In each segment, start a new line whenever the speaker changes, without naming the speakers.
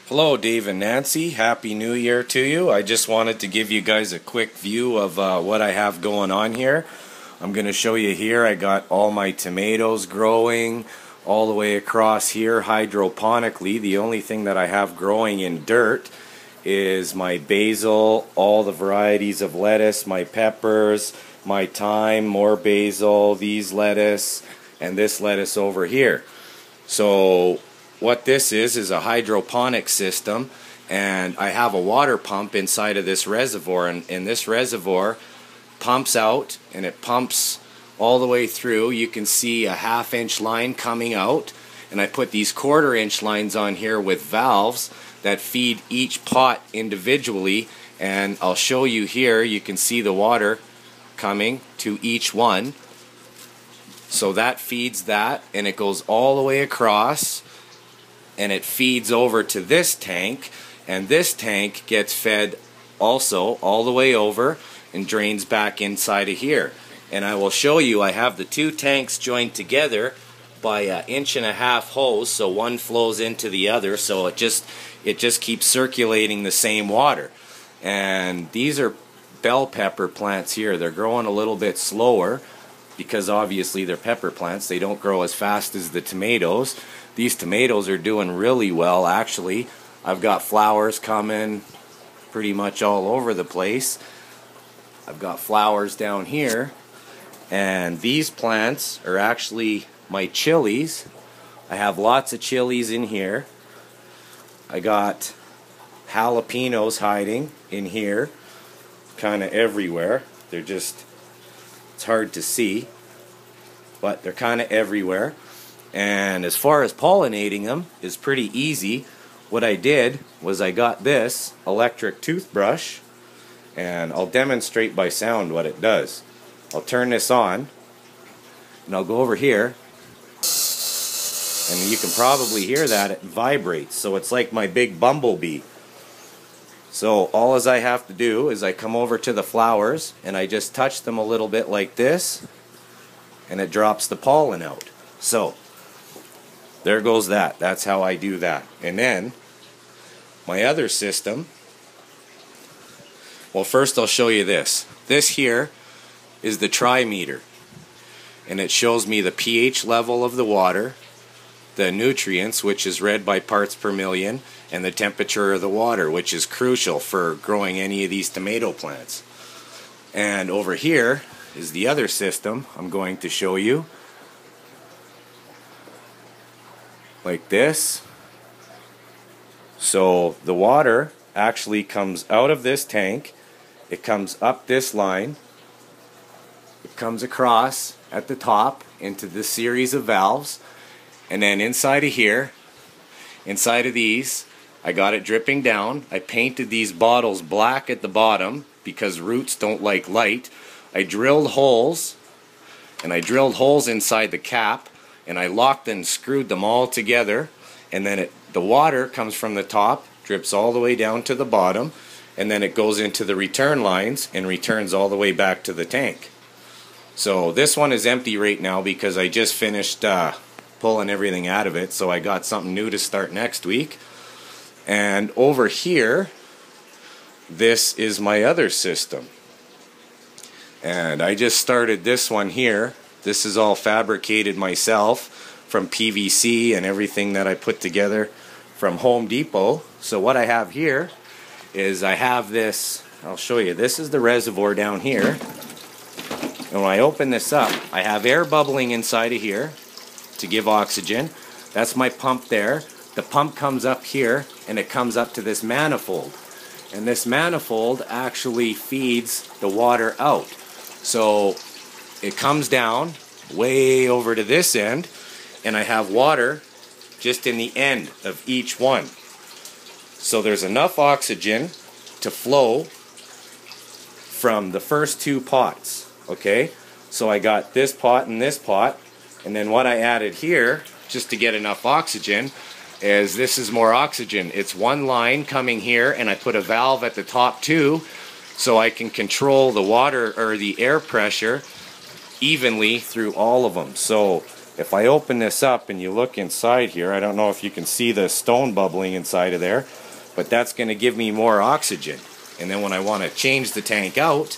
Hello, Dave and Nancy. Happy New Year to you. I just wanted to give you guys a quick view of what I have going on here. I'm going to show you here. I got all my tomatoes growing all the way across here hydroponically. The only thing that I have growing in dirt is my basil, all the varieties of lettuce, my peppers, my thyme, more basil, these lettuce, and this lettuce over here. So what this is a hydroponic system, and I have a water pump inside of this reservoir, and this reservoir pumps out, and it pumps all the way through. You can see a half-inch line coming out, and I put these quarter-inch lines on here with valves that feed each pot individually, and I'll show you here. You can see the water coming to each one. So that feeds that, and it goes all the way across, and it feeds over to this tank, and this tank gets fed also all the way over and drains back inside of here. And I will show you, I have the two tanks joined together by an 1.5-inch hose, so one flows into the other, so it just keeps circulating the same water. And these are bell pepper plants here. They're growing a little bit slower because obviously they're pepper plants. They don't grow as fast as the tomatoes. These tomatoes are doing really well, actually. I've got flowers coming pretty much all over the place. I've got flowers down here, and these plants are actually my chilies. I have lots of chilies in here. I got jalapenos hiding in here, kind of everywhere. They're just, it's hard to see, but they're kind of everywhere. And as far as pollinating them is pretty easy. What I did was I got this electric toothbrush, and I'll demonstrate by sound what it does. I'll turn this on, and I'll go over here, and you can probably hear that it vibrates. So it's like my big bumblebee. So all as I have to do is I come over to the flowers, and I just touch them a little bit like this, and it drops the pollen out. So there goes that. That's how I do that. And then my other system, well, first I'll show you this. This here is the trimeter, and it shows me the pH level of the water, the nutrients, which is read by parts per million, and the temperature of the water, which is crucial for growing any of these tomato plants. And over here is the other system I'm going to show you. Like this. So the water actually comes out of this tank, it comes up this line, it comes across at the top into this series of valves, and then inside of here, inside of these, I got it dripping down. I painted these bottles black at the bottom because roots don't like light. I drilled holes, and I drilled holes inside the cap, and I locked and screwed them all together, and then the water comes from the top, drips all the way down to the bottom, and then it goes into the return lines and returns all the way back to the tank. So this one is empty right now because I just finished pulling everything out of it, so I got something new to start next week. And over here, this is my other system. And I just started this one here. This is all fabricated myself from PVC and everything that I put together from Home Depot. So what I have here is I have this, I'll show you, this is the reservoir down here. And when I open this up, I have air bubbling inside of here to give oxygen. That's my pump there. The pump comes up here, and it comes up to this manifold. And this manifold actually feeds the water out. So it comes down way over to this end, and I have water just in the end of each one. So there's enough oxygen to flow from the first two pots. Okay, so I got this pot and this pot, and then what I added here, just to get enough oxygen, is this is more oxygen. It's one line coming here, and I put a valve at the top too, so I can control the water or the air pressure evenly through all of them. So if I open this up and you look inside here, I don't know if you can see the stone bubbling inside of there, but that's going to give me more oxygen. And then when I want to change the tank out,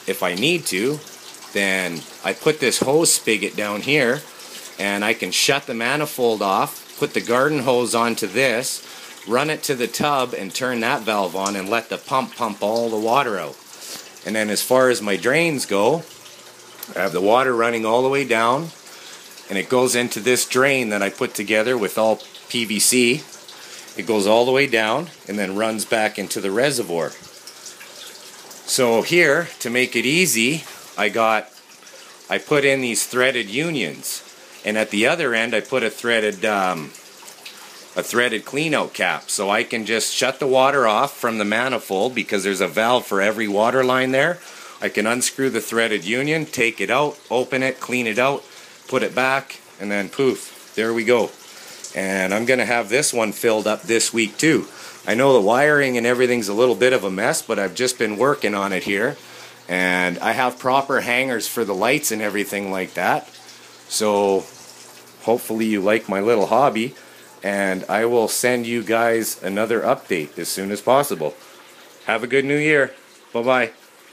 if I need to, then I put this hose spigot down here, and I can shut the manifold off, put the garden hose onto this, run it to the tub and turn that valve on and let the pump all the water out. And then as far as my drains go, I have the water running all the way down, and it goes into this drain that I put together with all PVC. It goes all the way down and then runs back into the reservoir. So here, to make it easy, I put in these threaded unions, and at the other end I put a threaded clean out cap, so I can just shut the water off from the manifold because there's a valve for every water line there. I can unscrew the threaded union, take it out, open it, clean it out, put it back, and then poof, there we go. And I'm gonna have this one filled up this week too. I know the wiring and everything's a little bit of a mess, but I've just been working on it here, and I have proper hangers for the lights and everything like that. So hopefully you like my little hobby, and I will send you guys another update as soon as possible. Have a good new year. Bye-bye.